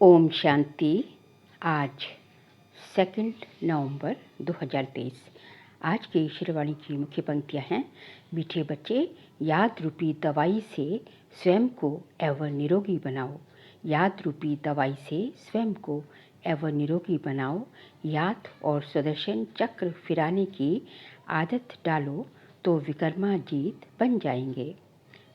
ओम शांति। आज 2 नवंबर 2023। आज की ईश्वरवाणी की मुख्य पंक्तियाँ हैं। मीठे बच्चे, याद रूपी दवाई से स्वयं को एवं निरोगी बनाओ। याद रूपी दवाई से स्वयं को एवं निरोगी बनाओ। याद और सुदर्शन चक्र फिराने की आदत डालो तो विक्रमाजीत बन जाएंगे।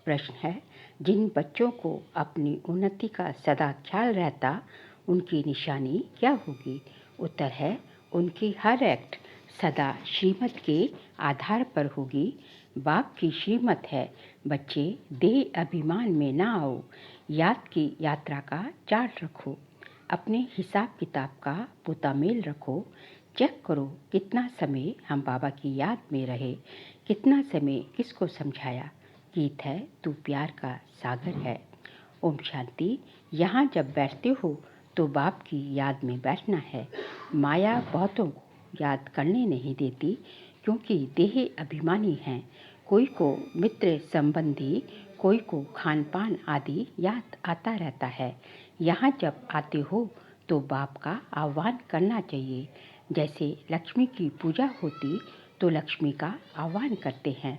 प्रश्न है, जिन बच्चों को अपनी उन्नति का सदा ख्याल रहता, उनकी निशानी क्या होगी? उत्तर है, उनकी हर एक्ट सदा श्रीमत के आधार पर होगी। बाप की श्रीमत है, बच्चे देह अभिमान में ना आओ। याद की यात्रा का चार्ट रखो। अपने हिसाब किताब का पुतामेल रखो। चेक करो कितना समय हम बाबा की याद में रहे, कितना समय किसको समझाया। गीत है, तू प्यार का सागर है। ओम शांति। यहाँ जब बैठते हो तो बाप की याद में बैठना है। माया बहुतों को याद करने नहीं देती, क्योंकि देह अभिमानी हैं। कोई को मित्र संबंधी, कोई को खान पान आदि याद आता रहता है। यहाँ जब आते हो तो बाप का आह्वान करना चाहिए। जैसे लक्ष्मी की पूजा होती तो लक्ष्मी का आह्वान करते हैं।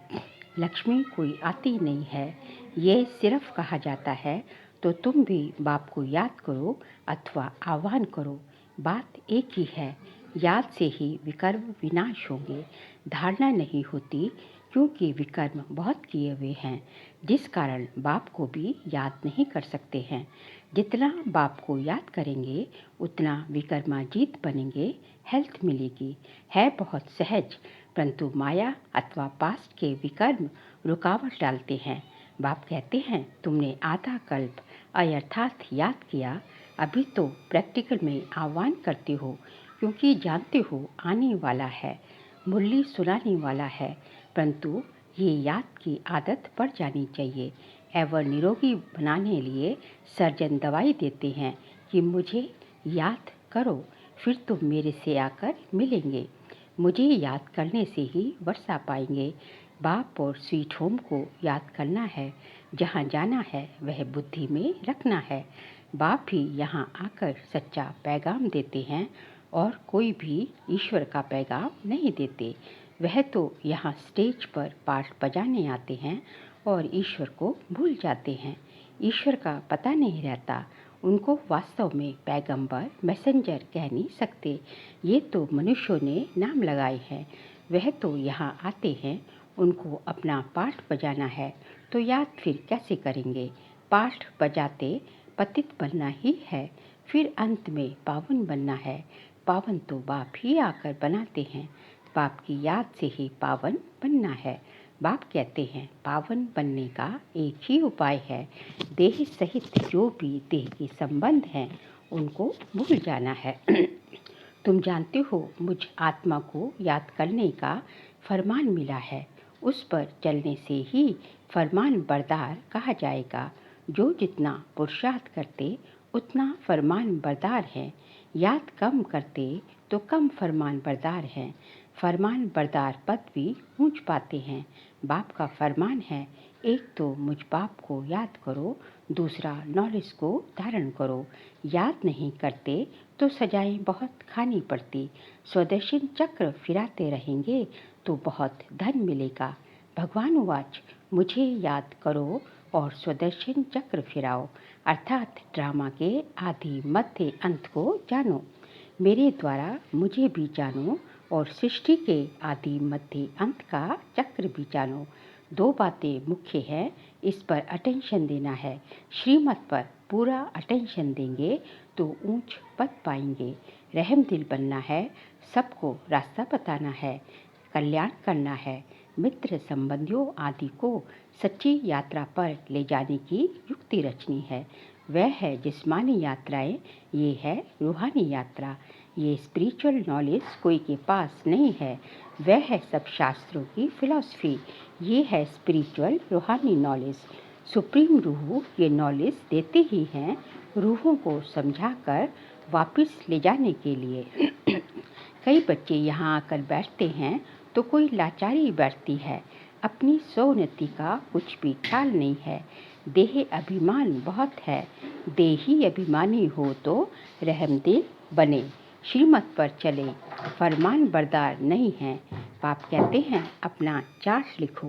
लक्ष्मी कोई आती नहीं है, ये सिर्फ कहा जाता है। तो तुम भी बाप को याद करो अथवा आह्वान करो। बात एक ही है, याद से ही विकर्म विनाश होंगे। धारणा नहीं होती, क्योंकि विकर्म बहुत किए हुए हैं, जिस कारण बाप को भी याद नहीं कर सकते हैं। जितना बाप को याद करेंगे उतना विकर्माजीत बनेंगे, हेल्थ मिलेगी। है बहुत सहज, परंतु माया अथवा पास्ट के विकर्म रुकावट डालते हैं। बाप कहते हैं, तुमने आधा कल्प अयर्थात याद किया, अभी तो प्रैक्टिकल में आह्वान करते हो, क्योंकि जानते हो आने वाला है, मुरली सुनाने वाला है। परंतु ये याद की आदत पड़ जानी चाहिए। एवं निरोगी बनाने लिए सर्जन दवाई देते हैं कि मुझे याद करो, फिर तुम मेरे से आकर मिलेंगे। मुझे याद करने से ही वर्षा पाएंगे। बाप और स्वीट होम को याद करना है। जहाँ जाना है वह बुद्धि में रखना है। बाप ही यहाँ आकर सच्चा पैगाम देते हैं और कोई भी ईश्वर का पैगाम नहीं देते। वह तो यहाँ स्टेज पर पाठ बजाने आते हैं और ईश्वर को भूल जाते हैं। ईश्वर का पता नहीं रहता। उनको वास्तव में पैगंबर मैसेंजर कह नहीं सकते। ये तो मनुष्यों ने नाम लगाए हैं। वह तो यहाँ आते हैं, उनको अपना पाठ बजाना है, तो याद फिर कैसे करेंगे? पाठ बजाते पतित बनना ही है, फिर अंत में पावन बनना है। पावन तो बाप ही आकर बनाते हैं। बाप की याद से ही पावन बनना है। बाप कहते हैं, पावन बनने का एक ही उपाय है, देह सहित जो भी देह के संबंध हैं उनको भूल जाना है। तुम जानते हो, मुझ आत्मा को याद करने का फरमान मिला है, उस पर चलने से ही फरमान बरदार कहा जाएगा। जो जितना पुरुषार्थ करते उतना फरमान बरदार है। याद कम करते तो कम फरमान बरदार हैं। फरमान बरदार पद भी ऊंच पाते हैं। बाप का फरमान है, एक तो मुझ बाप को याद करो, दूसरा नॉलेज को धारण करो। याद नहीं करते तो सजाएं बहुत खानी पड़ती। स्वदर्शन चक्र फिराते रहेंगे तो बहुत धन मिलेगा। भगवान वाच, मुझे याद करो और स्वदर्शन चक्र फिराओ, अर्थात ड्रामा के आदि मध्य अंत को जानो। मेरे द्वारा मुझे भी जानो और सृष्टि के आदि मध्य अंत का चक्र भी जानो। दो बातें मुख्य हैं, इस पर अटेंशन देना है। श्रीमत पर पूरा अटेंशन देंगे तो ऊंच पद पाएंगे। रहम दिल बनना है, सबको रास्ता बताना है, कल्याण करना है। मित्र संबंधियों आदि को सच्ची यात्रा पर ले जाने की युक्ति रचनी है। वह है जिस्मानी यात्राएं, ये है रूहानी यात्रा। ये स्पिरिचुअल नॉलेज कोई के पास नहीं है, वह है सब शास्त्रों की फिलॉसफी। ये है स्पिरिचुअल रूहानी नॉलेज। सुप्रीम रूह ये नॉलेज देते ही हैं, रूहों को समझाकर वापस ले जाने के लिए। कई बच्चे यहाँ आकर बैठते हैं तो कोई लाचारी बैठती है। अपनी सोन्नति का कुछ भी ख्याल नहीं है। देह अभिमान बहुत है, देही अभिमानी हो तो रहमदिल बने, श्रीमत पर चले फरमान बरदार नहीं हैं। बाप कहते हैं अपना चार्ट लिखो,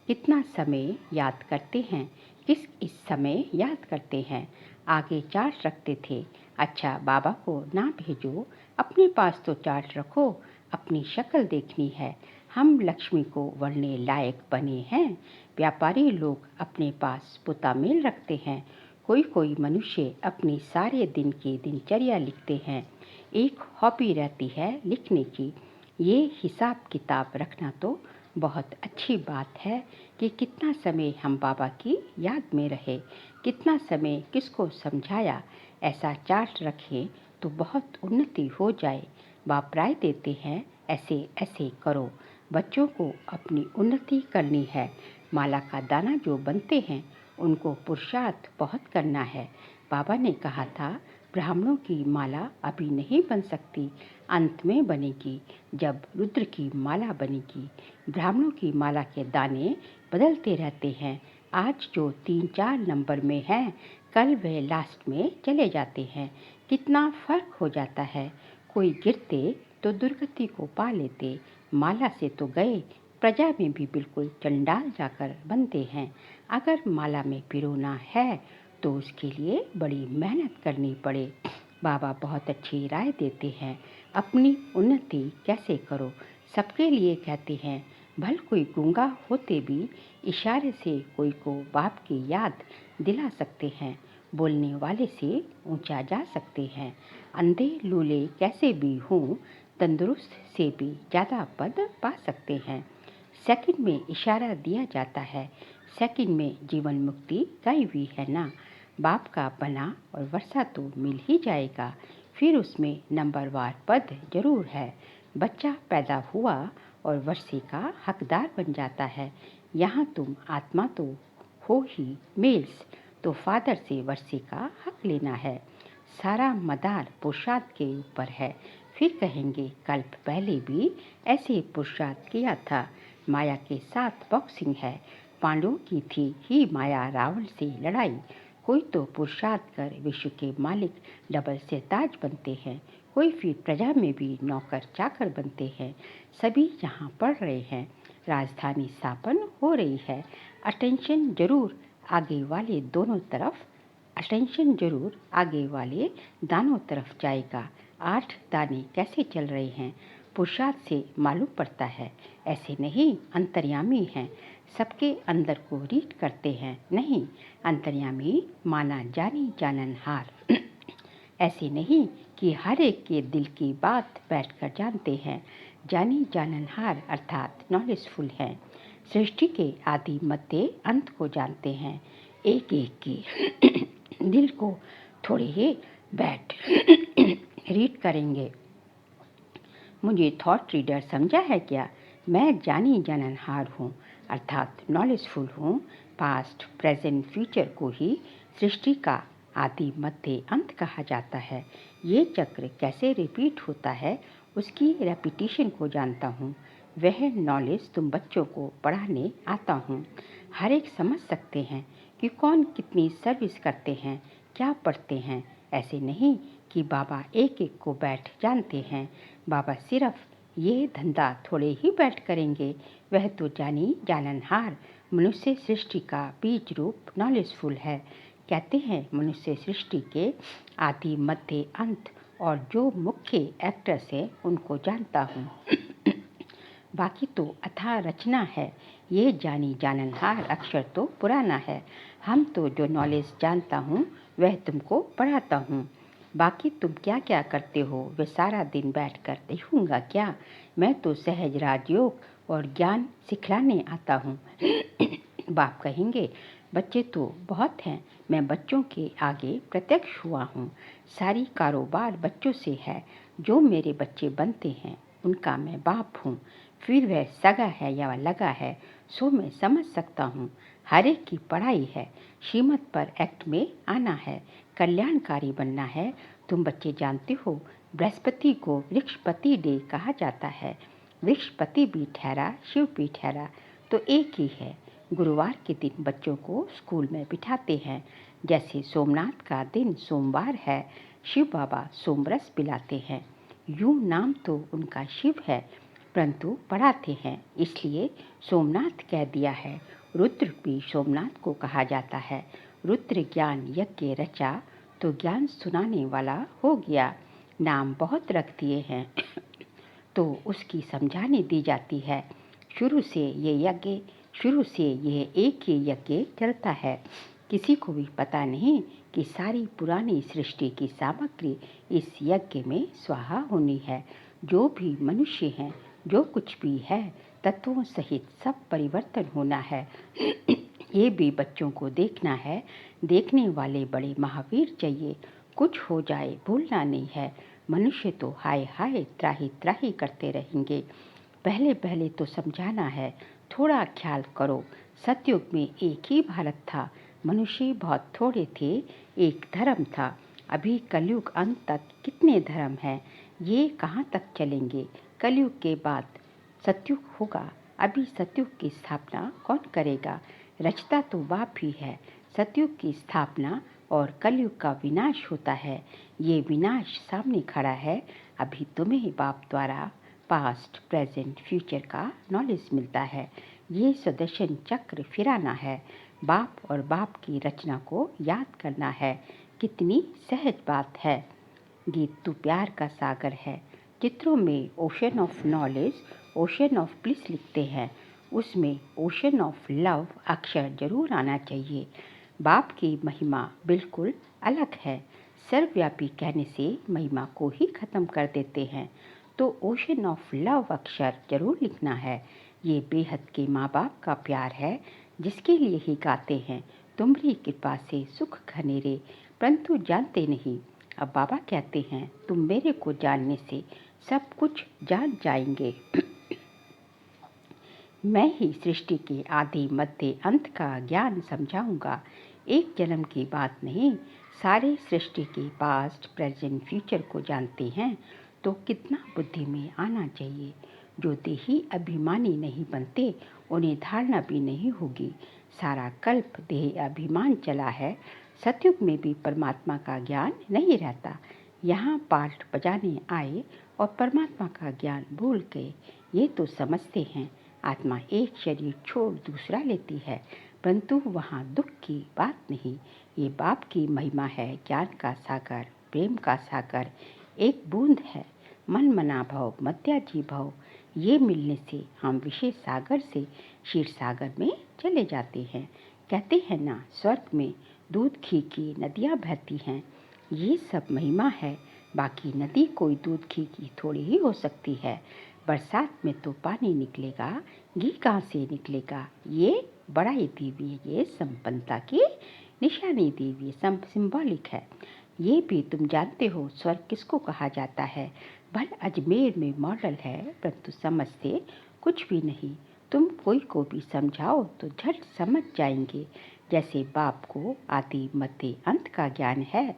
कितना समय याद करते हैं, किस इस समय याद करते हैं। आगे चार्ट रखते थे, अच्छा बाबा को ना भेजो, अपने पास तो चार्ट रखो, अपनी शक्ल देखनी है। हम लक्ष्मी को वरने लायक बने हैं। व्यापारी लोग अपने पास पुतामेल रखते हैं। कोई कोई मनुष्य अपनी सारे दिन की दिनचर्या लिखते हैं। एक हॉबी रहती है लिखने की। ये हिसाब किताब रखना तो बहुत अच्छी बात है कि कितना समय हम बाबा की याद में रहे, कितना समय किसको समझाया। ऐसा चार्ट रखें तो बहुत उन्नति हो जाए। बाप राय देते हैं ऐसे ऐसे करो। बच्चों को अपनी उन्नति करनी है। माला का दाना जो बनते हैं उनको पुरुषार्थ बहुत करना है। बाबा ने कहा था ब्राह्मणों की माला अभी नहीं बन सकती, अंत में बनेगी जब रुद्र की माला बनेगी। ब्राह्मणों की माला के दाने बदलते रहते हैं। आज जो 3-4 नंबर में हैं, कल वे लास्ट में चले जाते हैं। कितना फर्क हो जाता है। कोई गिरते तो दुर्गति को पा लेते, माला से तो गए, प्रजा में भी बिल्कुल चंडाल जाकर बनते हैं। अगर माला में पिरोना है तो उसके लिए बड़ी मेहनत करनी पड़े। बाबा बहुत अच्छी राय देते हैं, अपनी उन्नति कैसे करो। सबके लिए कहते हैं, भल कोई गूंगा होते भी इशारे से कोई को बाप की याद दिला सकते हैं। बोलने वाले से ऊंचा जा सकते हैं। अंधे लूले कैसे भी हों, तंदुरुस्त से भी ज़्यादा पद पा सकते हैं। सेकंड में इशारा दिया जाता है, सेकंड में जीवन मुक्ति गई हुई है ना। बाप का बना और वर्षा तो मिल ही जाएगा, फिर उसमें नंबरवार पद जरूर है। बच्चा पैदा हुआ और वर्षे का हकदार बन जाता है। यहाँ तुम आत्मा तो हो ही मेल्स, तो फादर से वर्षे का हक लेना है। सारा मदार पुरुषार्थ के ऊपर है। फिर कहेंगे कल्प पहले भी ऐसे पुरुषार्थ किया था। माया के साथ बॉक्सिंग है। पांडवों की थी ही माया रावण से लड़ाई। कोई तो पुरुषार्थ कर विश्व के मालिक डबल से ताज बनते हैं, कोई फिर प्रजा में भी नौकर चाकर बनते हैं। सभी यहाँ पढ़ रहे हैं, राजधानी स्थापन हो रही है। अटेंशन जरूर आगे वाले दोनों तरफ, अटेंशन जरूर आगे वाले दानों तरफ जाएगा। 8 दाने कैसे चल रहे हैं, पुरुषार्थ से मालूम पड़ता है। ऐसे नहीं अंतर्यामी हैं, सबके अंदर को रीड करते हैं। नहीं, अंतर्यामी माना जानी जाननहार। ऐसे नहीं कि हर एक के दिल की बात बैठकर जानते हैं। जानी जाननहार अर्थात नॉलेजफुल हैं। सृष्टि के आदि मध्य अंत को जानते हैं। एक एक की दिल को थोड़े ही बैठ रीड करेंगे। मुझे थॉट रीडर समझा है क्या? मैं जानी जाननहार हूँ अर्थात नॉलेजफुल हूँ। पास्ट प्रेजेंट फ्यूचर को ही सृष्टि का आदि मध्य अंत कहा जाता है। ये चक्र कैसे रिपीट होता है उसकी रेपिटेशन को जानता हूँ। वह नॉलेज तुम बच्चों को पढ़ाने आता हूँ। हर एक समझ सकते हैं कि कौन कितनी सर्विस करते हैं, क्या पढ़ते हैं। ऐसे नहीं कि बाबा एक एक को बैठ जानते हैं। बाबा सिर्फ ये धंधा थोड़े ही बैठ करेंगे। वह तो जानी जाननहार मनुष्य सृष्टि का बीज रूप नॉलेजफुल है। कहते हैं मनुष्य सृष्टि के आदि मध्य अंत और जो मुख्य एक्टर्स हैं उनको जानता हूँ। बाकी तो अथाह रचना है। ये जानी जाननहार अक्षर तो पुराना है। हम तो जो नॉलेज जानता हूँ वह तुमको पढ़ाता हूँ। बाकी तुम क्या क्या करते हो वे सारा दिन बैठकर देखूंगा क्या? मैं तो सहज राजयोग और ज्ञान सिखलाने आता हूँ। बाप कहेंगे बच्चे तो बहुत हैं, मैं बच्चों के आगे प्रत्यक्ष हुआ हूँ। सारी कारोबार बच्चों से है। जो मेरे बच्चे बनते हैं उनका मैं बाप हूँ। फिर वह सगा है या लगा है सो मैं समझ सकता हूँ। हर एक की पढ़ाई है, श्रीमत पर एक्ट में आना है, कल्याणकारी बनना है। तुम बच्चे जानते हो बृहस्पति को वृक्षपति डे कहा जाता है। वृक्षपति भी ठहरा, शिव भी ठहरा, तो एक ही है। गुरुवार के दिन बच्चों को स्कूल में बिठाते हैं। जैसे सोमनाथ का दिन सोमवार है, शिव बाबा सोमरस पिलाते हैं। यूं नाम तो उनका शिव है, परंतु पढ़ाते हैं, इसलिए सोमनाथ कह दिया है। रुद्र भी सोमनाथ को कहा जाता है। रुद्र ज्ञान यज्ञ रचा, तो ज्ञान सुनाने वाला हो गया। नाम बहुत रख दिए हैं तो उसकी समझाने दी जाती है। शुरू से ये एक ही यज्ञ चलता है। किसी को भी पता नहीं कि सारी पुरानी सृष्टि की सामग्री इस यज्ञ में स्वाहा होनी है। जो भी मनुष्य हैं, जो कुछ भी है, तत्वों सहित सब परिवर्तन होना है। ये भी बच्चों को देखना है। देखने वाले बड़े महावीर चाहिए। कुछ हो जाए भूलना नहीं है। मनुष्य तो हाय हाय त्राही त्राही करते रहेंगे। पहले पहले तो समझाना है, थोड़ा ख्याल करो। सतयुग में एक ही भारत था, मनुष्य बहुत थोड़े थे, एक धर्म था। अभी कलयुग अंत तक कितने धर्म हैं, ये कहाँ तक चलेंगे। कलयुग के बाद सतयुग होगा। अभी सतयुग की स्थापना कौन करेगा। रचता तो बाप ही है। सतयुग की स्थापना और कलयुग का विनाश होता है। ये विनाश सामने खड़ा है। अभी तुम्हें बाप द्वारा पास्ट प्रेजेंट फ्यूचर का नॉलेज मिलता है। ये सुदर्शन चक्र फिराना है। बाप और बाप की रचना को याद करना है। कितनी सहज बात है। गीत तू प्यार का सागर है। चित्रों में ocean of knowledge, ocean of bliss लिखते हैं, उसमें ओशन ऑफ लव अक्षर जरूर आना चाहिए। बाप की महिमा बिल्कुल अलग है। सर्वव्यापी कहने से महिमा को ही खत्म कर देते हैं, तो ओशन ऑफ लव अक्षर जरूर लिखना है। ये बेहद के माँ बाप का प्यार है, जिसके लिए ही गाते हैं, तुम्हारी कृपा से सुख घनेरे, परंतु जानते नहीं। अब बाबा कहते हैं, तुम मेरे को जानने से सब कुछ जान जाएंगे। मैं ही सृष्टि के आदि मध्य अंत का ज्ञान समझाऊंगा। एक जन्म की बात नहीं, सारे सृष्टि के पास्ट प्रेजेंट फ्यूचर को जानते हैं, तो कितना बुद्धि में आना चाहिए। जो देही अभिमानी नहीं बनते, उन्हें धारणा भी नहीं होगी। सारा कल्प देह अभिमान चला है। सतयुग में भी परमात्मा का ज्ञान नहीं रहता। यहाँ पाठ बजाने आए और परमात्मा का ज्ञान भूल गए। ये तो समझते हैं आत्मा एक शरीर छोड़ दूसरा लेती है, परंतु वहाँ दुख की बात नहीं। ये बाप की महिमा है। ज्ञान का सागर, प्रेम का सागर एक बूंद है। मन मना भव मध्याजी भव, ये मिलने से हम विशेष सागर से क्षीर सागर में चले जाते हैं। कहते हैं ना, स्वर्ग में दूध घी की नदियाँ बहती हैं। ये सब महिमा है। बाकी नदी कोई दूध घी की थोड़ी ही हो सकती है। बरसात में तो पानी निकलेगा, घी कहाँ से निकलेगा। ये बड़ाई दिव्य, ये संपन्नता की निशानी दिव्य सिंबॉलिक है। ये भी तुम जानते हो स्वर्ग किसको कहा जाता है। भले अजमेर में मॉडल है, परंतु समझते कुछ भी नहीं। तुम कोई को भी समझाओ तो झट समझ जाएंगे। जैसे बाप को आदि मध्य अंत का ज्ञान है,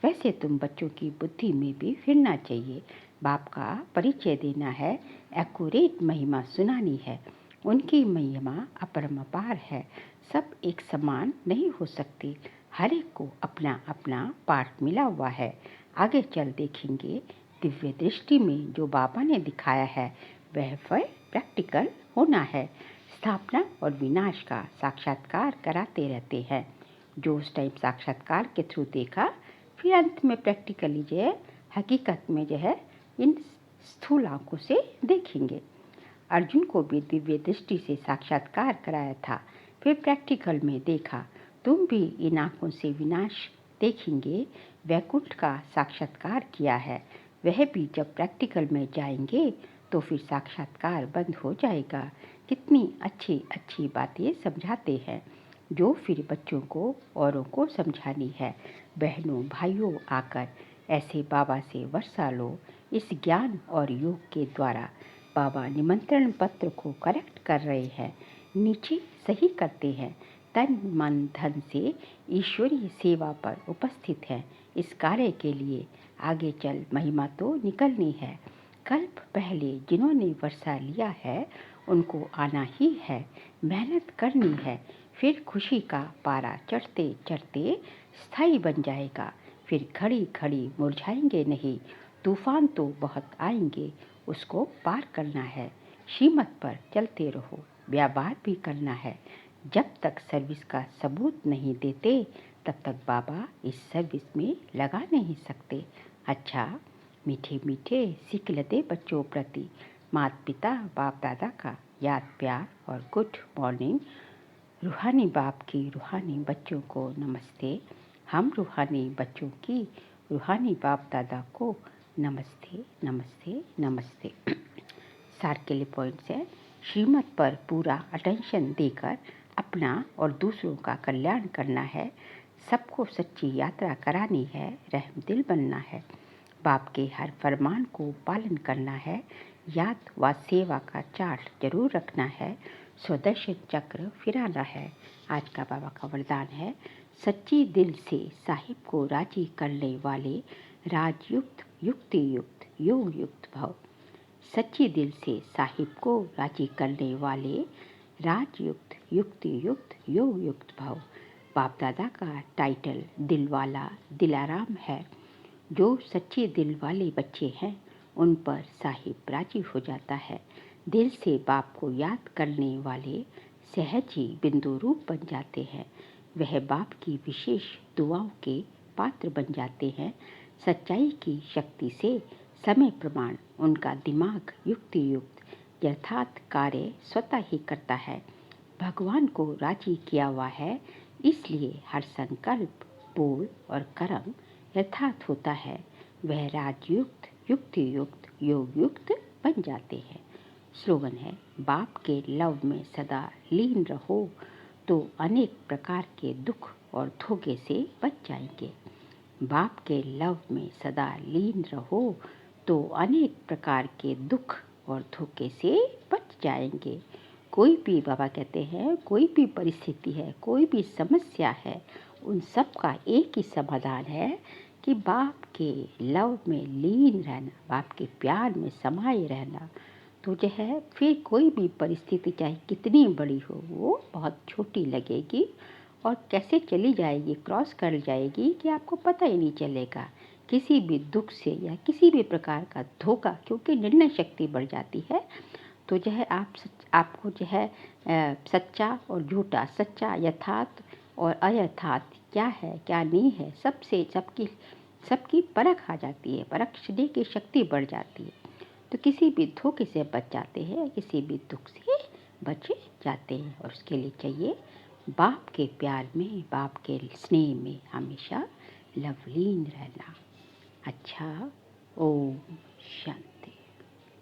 वैसे तुम बच्चों की बुद्धि में भी फिरना चाहिए। बाप का परिचय देना है, एक्यूरेट महिमा सुनानी है। उनकी महिमा अपरंपार है। सब एक समान नहीं हो सकते। हर एक को अपना अपना पार्ट मिला हुआ है। आगे चल देखेंगे। दिव्य दृष्टि में जो बाबा ने दिखाया है, वह फल प्रैक्टिकल होना है। स्थापना और विनाश का साक्षात्कार कराते रहते हैं। जो उस टाइम साक्षात्कार के थ्रू देखा, फिर अंत में प्रैक्टिकली जो है हकीकत में जो है इन स्थूल आँखों से देखेंगे। अर्जुन को भी दिव्य दृष्टि से साक्षात्कार कराया था, फिर प्रैक्टिकल में देखा। तुम भी इन आँखों से विनाश देखेंगे। वैकुंठ का साक्षात्कार किया है, वह भी जब प्रैक्टिकल में जाएंगे तो फिर साक्षात्कार बंद हो जाएगा। कितनी अच्छी अच्छी बातें समझाते हैं, जो फिर बच्चों को औरों को समझानी है। बहनों भाइयों, आकर ऐसे बाबा से वर्षा लो। इस ज्ञान और योग के द्वारा बाबा निमंत्रण पत्र को करेक्ट कर रहे हैं, नीचे सही करते हैं। तन मन धन से ईश्वरीय सेवा पर उपस्थित है। इस कार्य के लिए आगे चल महिमा तो निकलनी है। कल्प पहले जिन्होंने वर्षा लिया है, उनको आना ही है, मेहनत करनी है। फिर खुशी का पारा चढ़ते चढ़ते स्थायी बन जाएगा। फिर घड़ी घड़ी मुरझाएंगे नहीं, तूफान तो बहुत आएंगे, उसको पार करना है। शीमत पर चलते रहो, व्यापार भी करना है। जब तक सर्विस का सबूत नहीं देते तब तक बाबा इस सर्विस में लगा नहीं सकते। अच्छा, मीठे मीठे सीख लेते बच्चों प्रति माता पिता बाप दादा का याद प्यार और गुड मॉर्निंग। रूहानी बाप की रूहानी बच्चों को नमस्ते। हम रूहानी बच्चों की रूहानी बाप दादा को नमस्ते नमस्ते नमस्ते। सार के लिए पॉइंट्स है। श्रीमत पर पूरा अटेंशन देकर अपना और दूसरों का कल्याण करना है। सबको सच्ची यात्रा करानी है, रहमदिल बनना है। बाप के हर फरमान को पालन करना है। याद व सेवा का चार्ट जरूर रखना है। स्वदर्शन चक्र फिराना है। आज का बाबा का वरदान है, सच्ची दिल से साहिब को राजी करने वाले राजयुक्त युक्ति युक्त योग युक्त भव। सच्ची दिल से साहिब को राजी करने वाले राजयुक्त युक्ति युक्त योग युक्त भव। बाप दादा का टाइटल दिलवाला दिलाराम है। जो सच्चे दिल वाले बच्चे हैं उन पर साहिब राजी हो जाता है। दिल से बाप को याद करने वाले सहज ही बिंदु रूप बन जाते हैं। वह बाप की विशेष दुआओं के पात्र बन जाते हैं। सच्चाई की शक्ति से समय प्रमाण उनका दिमाग युक्ति युक्त यथार्थ कार्य स्वतः ही करता है। भगवान को राजी किया हुआ है, इसलिए हर संकल्प बोल और कर्म यथार्थ होता है। वह राजयुक्त युक्ति युक्त योग युक्त बन जाते हैं। स्लोगन है, बाप के लव में सदा लीन रहो तो अनेक प्रकार के दुख और धोखे से बच जाएंगे। बाप के लव में सदा लीन रहो तो अनेक प्रकार के दुख और धोखे से बच जाएंगे। कोई भी बाबा कहते हैं, कोई भी परिस्थिति है, कोई भी समस्या है, उन सब का एक ही समाधान है कि बाप के लव में लीन रहना, बाप के प्यार में समाये रहना। तो जो है फिर कोई भी परिस्थिति चाहे कितनी बड़ी हो वो बहुत छोटी लगेगी और कैसे चली जाएगी, क्रॉस कर जाएगी कि आपको पता ही नहीं चलेगा। किसी भी दुख से या किसी भी प्रकार का धोखा, क्योंकि निर्णय शक्ति बढ़ जाती है, तो जो है आपको जो है सच्चा और झूठा, सच्चा यथार्थ और अयथार्थ क्या है क्या नहीं है, सबकी परख आ जाती है, परखने की शक्ति बढ़ जाती है। तो किसी भी धोखे से बच जाते हैं, किसी भी दुख से बच जाते हैं। और उसके लिए चाहिए बाप के प्यार में, बाप के स्नेह में हमेशा लवलीन रहना। अच्छा, ओम।